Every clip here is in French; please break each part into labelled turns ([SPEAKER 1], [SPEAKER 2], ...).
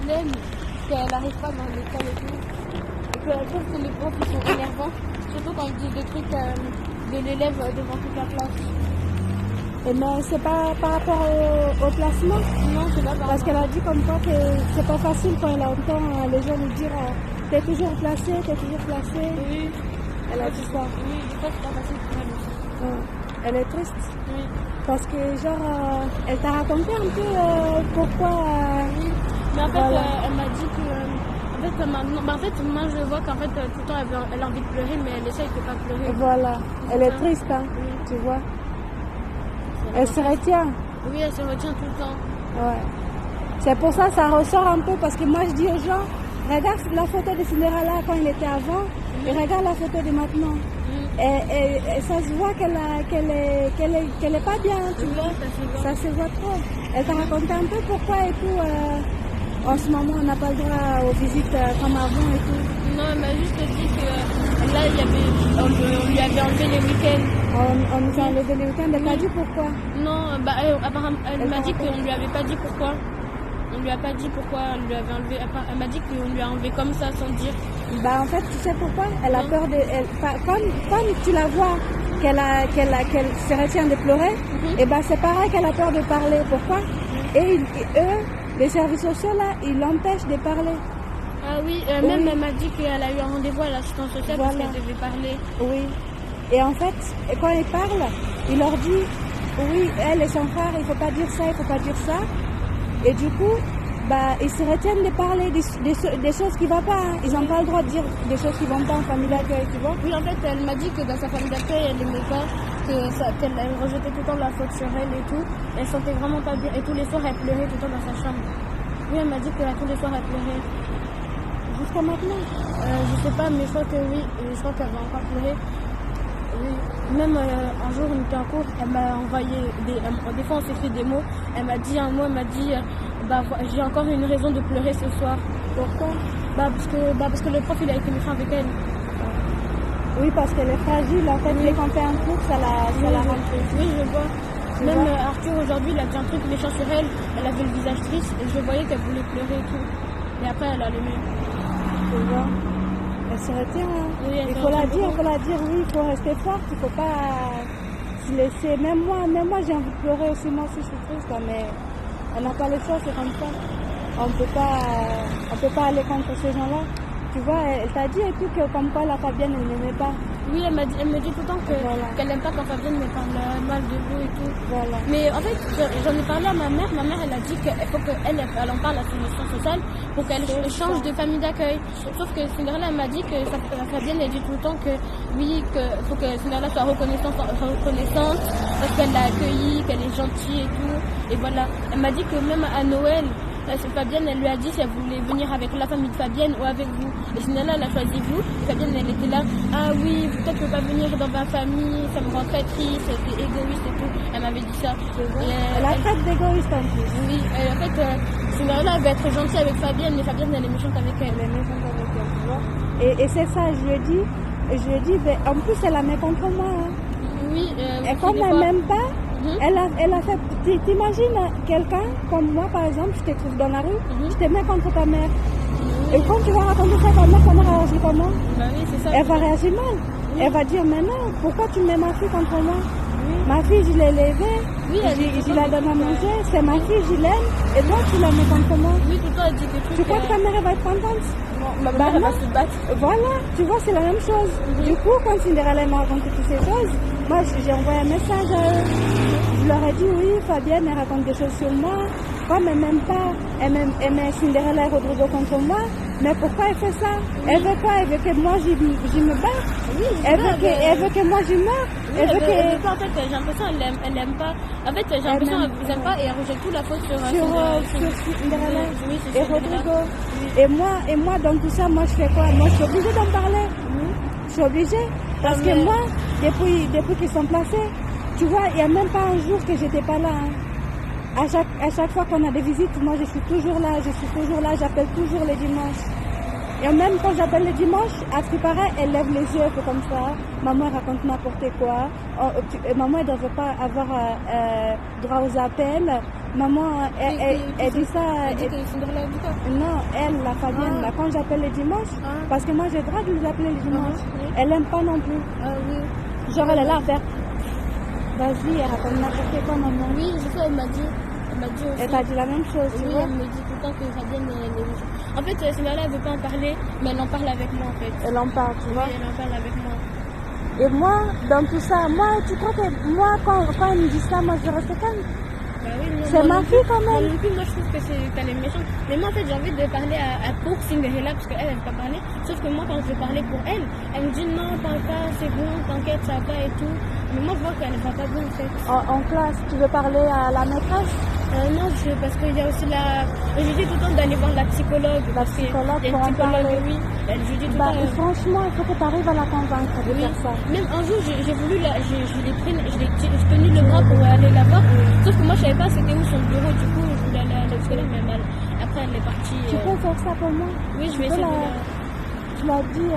[SPEAKER 1] flemme, qu'elle n'arrive pas dans l'école et tout. Et qu'elle trouve que les profs ils sont énervants, surtout quand ils disent des trucs de l'élève devant toute la classe.
[SPEAKER 2] Et mais c'est pas par rapport au placement.
[SPEAKER 1] Non, c'est pas
[SPEAKER 2] Parce qu'elle a dit comme quoi que c'est pas facile quand elle entend les gens lui dire t'es toujours placé, t'es toujours placé.
[SPEAKER 1] Oui.
[SPEAKER 2] Elle a dit ça.
[SPEAKER 1] Oui, des fois c'est pas facile pour elle aussi.
[SPEAKER 2] Ouais. Elle est triste.
[SPEAKER 1] Oui.
[SPEAKER 2] Parce que genre, elle t'a raconté un peu pourquoi...
[SPEAKER 1] Oui. Mais en fait,
[SPEAKER 2] voilà.
[SPEAKER 1] elle m'a dit que... en fait, moi je vois qu'en fait, tout le temps elle a envie de pleurer, mais elle essaye de pas pleurer.
[SPEAKER 2] Voilà. Elle est
[SPEAKER 1] ça.
[SPEAKER 2] triste, hein,
[SPEAKER 1] Oui.
[SPEAKER 2] tu vois. Elle se retient.
[SPEAKER 1] Oui, elle se retient tout le temps.
[SPEAKER 2] Ouais. C'est pour ça que ça ressort un peu, parce que moi je dis aux gens, regarde la photo de Cinderella quand il était avant, et regarde la photo de maintenant. Et ça se voit qu'elle est pas bien, tu vois. Ça se voit trop. Elle t'a raconté un peu pourquoi et tout. En ce moment, on n'a pas le droit aux visites comme avant et tout.
[SPEAKER 1] Non, elle m'a juste dit que là, on lui avait enlevé les week-ends.
[SPEAKER 2] On nous a enlevé les week-ends, elle t'a dit pourquoi?
[SPEAKER 1] Non, apparemment, elle m'a dit qu'on lui avait pas dit pourquoi. On lui a pas dit pourquoi on lui avait enlevé. Elle m'a dit qu'on lui a enlevé comme ça sans dire.
[SPEAKER 2] Bah en fait, tu sais pourquoi? Elle a peur de... Comme tu la vois qu'elle se retient de pleurer, et bah c'est pareil qu'elle a peur de parler. Pourquoi? Et eux, les services sociaux là, ils l'empêchent de parler.
[SPEAKER 1] Ah oui, même elle m'a dit qu'elle a eu un rendez-vous à l'assistance sociale parce qu'elle devait parler.
[SPEAKER 2] Oui. Et en fait, quand ils parlent, il leur dit, oui, elle et son frère, il faut pas dire ça, il faut pas dire ça. Et du coup, bah, ils se retiennent de parler des choses qui ne vont pas. Hein. Ils n'ont pas le droit de dire des choses qui ne vont pas en famille d'accueil, tu vois.
[SPEAKER 1] Oui, en fait, elle m'a dit que dans sa famille d'accueil, elle n'aimait pas, qu'elle rejetait tout le temps la faute sur elle et tout. Elle sentait vraiment pas bien. Et tous les soirs, elle pleurait tout le temps dans sa chambre. Oui, elle m'a dit que tous les soirs, elle pleurait.
[SPEAKER 2] Jusqu'à maintenant
[SPEAKER 1] je sais pas, mais je crois que oui. Et je crois qu'elle va encore pleurer. Oui. Même un jour, on était en cours, elle m'a envoyé des fois, on s'écrit des mots. Elle m'a dit un mot, elle m'a dit j'ai encore une raison de pleurer ce soir.
[SPEAKER 2] Pourquoi?
[SPEAKER 1] Parce que le prof, il a été méchant avec elle.
[SPEAKER 2] Oui, parce qu'elle est fragile. En fait, dès qu'on fait un truc, ça la rend triste.
[SPEAKER 1] Oui, je vois. Même Arthur, aujourd'hui, il a dit un truc méchant sur elle. Elle avait le visage triste et je voyais qu'elle voulait pleurer et tout. Et après, elle allait mieux.
[SPEAKER 2] Tu vois? Elle se retient. Hein.
[SPEAKER 1] Oui,
[SPEAKER 2] il faut la dire, oui, il faut rester forte, il ne faut pas se laisser. Même moi j'ai envie de pleurer aussi, moi aussi je suis triste, mais on n'a pas le choix, c'est comme ça. On peut pas aller contre ces gens-là. Tu vois, elle t'a dit et tout que comme quoi la Fabienne, elle n'aimait pas.
[SPEAKER 1] Oui, elle me dit tout le temps qu'elle n'aime pas quand Fabienne me parle mal de vous et tout.
[SPEAKER 2] Voilà.
[SPEAKER 1] Mais en fait, j'en ai parlé à ma mère. Ma mère, elle a dit qu'il faut qu'elle en parle à son assistante sociale pour qu'elle change de famille d'accueil. Sauf que Cinderella, elle m'a dit que Fabienne, elle dit tout le temps que oui, qu'il faut que Cinderella soit reconnaissante parce qu'elle l'a accueillie, qu'elle est gentille et tout. Et voilà. Elle m'a dit que même à Noël, Fabienne, elle lui a dit si elle voulait venir avec la famille de Fabienne ou avec vous. Et Cinderella, elle a choisi vous. Et Fabienne, elle était là. Ah oui, peut-être que je peux pas venir dans ma famille, ça me rend très triste, c'était égoïste et tout. Elle m'avait dit ça.
[SPEAKER 2] Elle a traite d'égoïste en plus.
[SPEAKER 1] Oui, en fait, Cinderella, elle va être gentille avec Fabienne, mais Fabienne, elle est méchante avec elle.
[SPEAKER 2] Elle est méchante avec elle, tu vois. Et c'est ça, je lui ai dit, ben, en plus, elle la met contre moi. Hein.
[SPEAKER 1] Oui,
[SPEAKER 2] et comme elle m'aime pas, elle a fait. T'imagines quelqu'un comme moi, par exemple, je te trouve dans la rue, je te mets contre ta mère. Et quand tu vas raconter ça à ta mère réagit comment?
[SPEAKER 1] Bah oui, c'est ça.
[SPEAKER 2] Elle va réagir mal. Elle va dire, mais non, pourquoi tu mets ma fille contre moi? Ma fille, je l'ai élevée, je la donne à manger, c'est ma fille, je l'aime, et toi, tu la mets contre moi.
[SPEAKER 1] Oui, tout le temps, elle dit des trucs.
[SPEAKER 2] Tu crois que ta mère, elle va être contente?
[SPEAKER 1] Ma mère, elle va se battre.
[SPEAKER 2] Voilà, tu vois, c'est la même chose. Du coup, quand Cinderella m'a raconté toutes ces choses, moi, j'ai envoyé un message à eux. Je leur ai dit, oui, Fabienne, elle raconte des choses sur moi. Comme elle m'aime pas, elle met Cinderella et Rodrigo contre moi. Mais pourquoi elle fait ça? Elle veut quoi? Elle veut que moi, je me batte?
[SPEAKER 1] Oui,
[SPEAKER 2] elle veut que moi, je meure?
[SPEAKER 1] Elle veut pas, en fait, j'ai l'impression qu'elle l'aime pas. En fait, j'ai l'impression qu'elle vous aime pas et elle rejette toute la faute sur
[SPEAKER 2] Cinderella
[SPEAKER 1] oui,
[SPEAKER 2] et Rodrigo. Et moi, dans tout ça, moi, je fais quoi? Moi, je suis obligée d'en parler. Je suis obligée. Parce que moi, depuis qu'ils sont placés, tu vois, il n'y a même pas un jour que j'étais pas là. Hein. À chaque fois qu'on a des visites, moi, je suis toujours là, j'appelle toujours les dimanches. Et même quand j'appelle les dimanches, à ce qui paraît, elle lève les yeux un peu comme ça. Maman raconte n'importe quoi. Maman, elle ne devrait pas avoir droit aux appels. maman, elle dit ça.
[SPEAKER 1] Elle dit que Cinderella dit quoi?
[SPEAKER 2] Non, elle, la Fabienne, là, quand j'appelle le dimanche, parce que moi j'ai le droit de les appeler le dimanche, elle aime pas non plus.
[SPEAKER 1] Ah oui.
[SPEAKER 2] Genre, elle est là à faire. Vas-y, elle raconte n'importe quoi, maman.
[SPEAKER 1] Oui, c'est ça, elle m'a dit. Elle m'a dit aussi.
[SPEAKER 2] Elle t'a dit la même chose, tu
[SPEAKER 1] Oui,
[SPEAKER 2] vois.
[SPEAKER 1] elle me dit tout le temps que Fabienne est méchante. En fait, Cinderella, elle veut pas en parler, mais elle en parle avec moi, en fait.
[SPEAKER 2] Elle en parle, tu vois.
[SPEAKER 1] Oui, elle en parle avec moi.
[SPEAKER 2] Et moi, dans tout ça, moi, tu crois que moi, quand elle me dit ça, moi, je reste calme.
[SPEAKER 1] Bah oui, non,
[SPEAKER 2] C'est ma fille quand
[SPEAKER 1] Moi
[SPEAKER 2] même.
[SPEAKER 1] non plus, moi je trouve que qu'elle est méchante. Mais moi en fait j'ai envie de parler pour Cinderella parce qu'elle veut pas parler. Sauf que moi quand je veux parler pour elle, elle me dit non, parle pas, c'est bon, t'inquiète, ça va et tout. Mais moi je vois qu'elle va pas bien en fait.
[SPEAKER 2] En classe, tu veux parler à la maîtresse?
[SPEAKER 1] Non, parce qu'il y a aussi je dis tout le temps d'aller voir la psychologue.
[SPEAKER 2] La psychologue
[SPEAKER 1] il y a
[SPEAKER 2] pour
[SPEAKER 1] une
[SPEAKER 2] en parler.
[SPEAKER 1] psychologue, oui. Je dis tout le
[SPEAKER 2] Bah,
[SPEAKER 1] temps.
[SPEAKER 2] franchement, il faut que tu arrives à la convaincre de faire ça.
[SPEAKER 1] Même un jour, j'ai voulu j'ai tenu le bras pour aller la voir. Sauf que moi, je savais pas c'était où son bureau. Du coup, je voulais aller à la psychologue, mais après, elle est partie.
[SPEAKER 2] Tu peux faire ça pour moi?
[SPEAKER 1] Oui, je vais essayer
[SPEAKER 2] Tu l'as dit,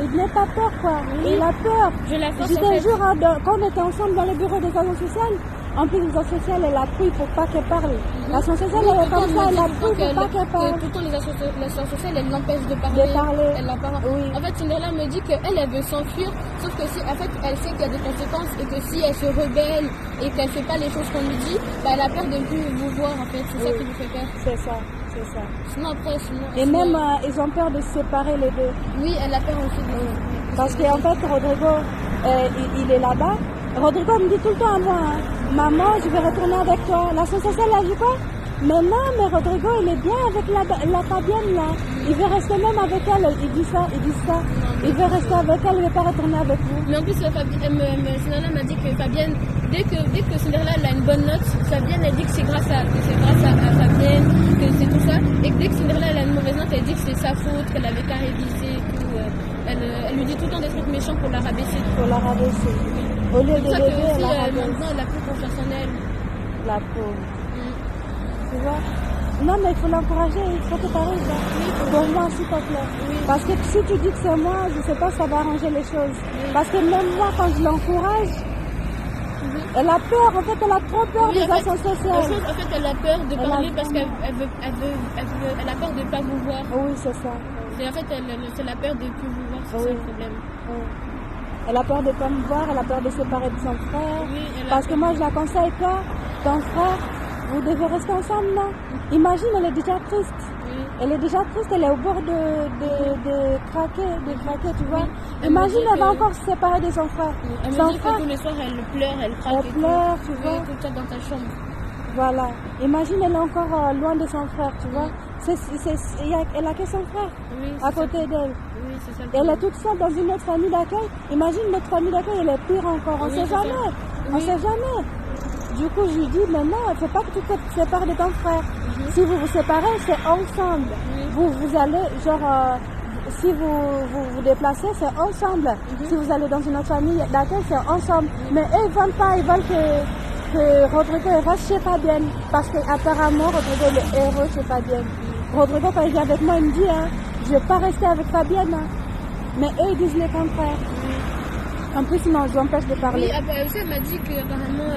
[SPEAKER 2] il n'a pas peur, quoi.
[SPEAKER 1] Oui.
[SPEAKER 2] Il a peur.
[SPEAKER 1] Je la force
[SPEAKER 2] Je
[SPEAKER 1] en
[SPEAKER 2] te
[SPEAKER 1] fait.
[SPEAKER 2] jure, quand on était ensemble dans le bureau des agents sociales, en plus, les agents sociales, elle a pris pour pas qu'elle parle. L'agent sociale, elle est comme ça, elle a pris pour pas qu'elle parle.
[SPEAKER 1] Tout le temps, l'assistance sociale, elle l'empêche de parler. Elle en parle.
[SPEAKER 2] Oui.
[SPEAKER 1] En fait, Cinderella me dit qu'elle veut s'enfuir, sauf que en fait, elle sait qu'il y a des conséquences et que si elle se rebelle et qu'elle fait pas les choses qu'on lui dit, bah, elle a peur de plus vous voir, en fait. C'est ça qui lui fait peur.
[SPEAKER 2] C'est ça, c'est ça.
[SPEAKER 1] Sinon, après,
[SPEAKER 2] Et même, ils ont peur de se séparer les deux.
[SPEAKER 1] Oui, elle a peur aussi de...
[SPEAKER 2] Parce qu'en fait, Rodrigo, il est là-bas. Rodrigo me dit tout le temps à moi, hein, maman, je vais retourner avec toi. La sociale, elle dit quoi? Mais non, mais Rodrigo, il est bien avec la Fabienne, là. Il veut rester même avec elle. Il dit ça. Il veut rester avec elle, il ne veut pas retourner avec vous.
[SPEAKER 1] Mais en plus, Cinderella m'a dit que Fabienne, dès que Cinderella elle a une bonne note, Fabienne, elle dit que c'est grâce à Fabienne, que c'est tout ça. Et que dès que Cinderella elle a une mauvaise note, elle dit que c'est sa faute, qu'elle avait qu'à réviser et tout. Elle lui dit tout le temps des trucs méchants pour la rabaisser.
[SPEAKER 2] Pour la rabaisser. Au lieu de l'aider, elle la rabaisse.
[SPEAKER 1] Maintenant, elle a plus confiance en elle.
[SPEAKER 2] La pauvre. Tu vois? Non, mais il faut l'encourager, il faut que tu arrives là. Oui, pour moi, s'il te plaît. Oui. Parce que si tu dis que c'est moi, je ne sais pas si ça va arranger les choses. Oui. Parce que même moi, quand je l'encourage, elle a peur, en fait, elle a trop peur des actions sociales.
[SPEAKER 1] En fait, elle a peur de parler parce qu'elle a peur de ne pas vous voir.
[SPEAKER 2] Oui, c'est ça.
[SPEAKER 1] Et en fait, c'est la peur de ne plus vous voir, c'est ça le problème.
[SPEAKER 2] Oui. Elle a peur de ne pas me voir, elle a peur de se séparer de son frère. Oui, parce que moi, je la conseille pas, ton frère, vous devez rester ensemble, non? Imagine, elle est déjà triste. Oui. Elle est déjà triste, elle est au bord de craquer, tu vois. Oui. Imagine, elle va encore se séparer de son frère.
[SPEAKER 1] Oui. Elle me dit que tous les soirs, elle pleure, elle craque.
[SPEAKER 2] Elle pleure, tu vois.
[SPEAKER 1] Tout ça dans ta chambre.
[SPEAKER 2] Voilà. Imagine, elle est encore loin de son frère, tu vois. Elle a que son frère à côté d'elle.
[SPEAKER 1] Oui, c'est ça.
[SPEAKER 2] Elle est toute seule dans une autre famille d'accueil. Imagine, notre famille d'accueil, elle est pire encore. On ne sait jamais. On sait jamais. Du coup, je lui dis, maintenant, il ne faut pas que tu te sépares de ton frère. Si vous vous séparez, c'est ensemble. Vous allez, genre, si vous déplacez, c'est ensemble. Si vous allez dans une autre famille d'accueil, c'est ensemble. Mais eux, ils ne veulent pas. Ils veulent que Rodrigo reste chez Fabienne. Parce qu'apparemment, Rodrigo est heureux chez Fabienne. Rodrigo, quand il vient avec moi, il me dit, hein, je ne vais pas rester avec Fabienne. Hein. Mais eux, ils disent le contraire. En plus, ils m'empêchent de parler.
[SPEAKER 1] Oui, elle m'a dit qu'apparemment,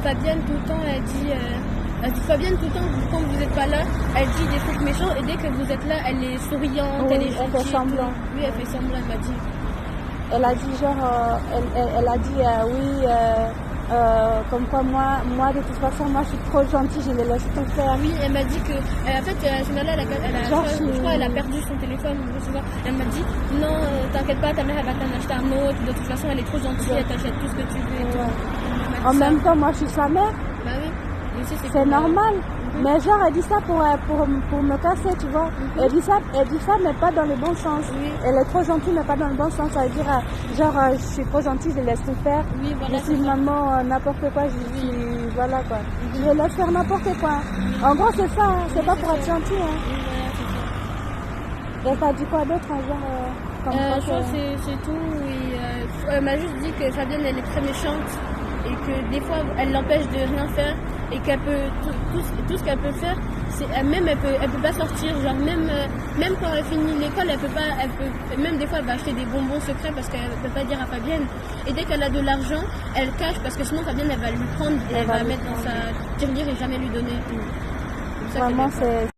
[SPEAKER 1] Fabienne, tout le temps, elle dit Fabienne, tout le temps, quand vous n'êtes pas là, elle dit des trucs méchants et dès que vous êtes là, elle est souriante, elle est gentille.
[SPEAKER 2] Elle fait semblant.
[SPEAKER 1] Oui, elle fait semblant, elle m'a dit.
[SPEAKER 2] Elle a dit, genre, elle a dit, oui, comme quoi moi, de toute façon, moi, je suis trop gentille, je les laisse tout faire.
[SPEAKER 1] Oui, elle m'a dit que, en fait, je crois qu'elle a perdu son téléphone, elle m'a dit, non, t'inquiète pas, ta mère, elle va t'en acheter un autre, de toute façon, elle est trop gentille, elle t'achète tout ce que tu veux et tout.
[SPEAKER 2] En même temps, moi, je suis sa mère.
[SPEAKER 1] Bah oui.
[SPEAKER 2] C'est normal. Mais genre, elle dit ça pour me casser, tu vois. Elle dit ça, mais pas dans le bon sens. Elle est trop gentille, mais pas dans le bon sens. Ça veut dire, genre, je suis trop gentille, je laisse tout faire. Je suis maman, n'importe quoi, voilà quoi. Je laisse faire n'importe quoi. En gros, c'est ça, hein. C'est pas pour être gentil. Hein. Et t'as dit quoi d'autre, genre,
[SPEAKER 1] je crois que c'est tout. Elle m'a juste dit que Fabienne, elle est très méchante. Et que des fois, elle l'empêche de rien faire et qu'elle peut tout ce qu'elle peut faire, Même elle peut pas sortir, genre même quand elle finit l'école, même des fois elle va acheter des bonbons secrets parce qu'elle peut pas dire à Fabienne. Et dès qu'elle a de l'argent, elle cache parce que sinon Fabienne elle va lui prendre et elle va mettre dans sa tirelire et jamais lui donner.
[SPEAKER 2] Vraiment c'est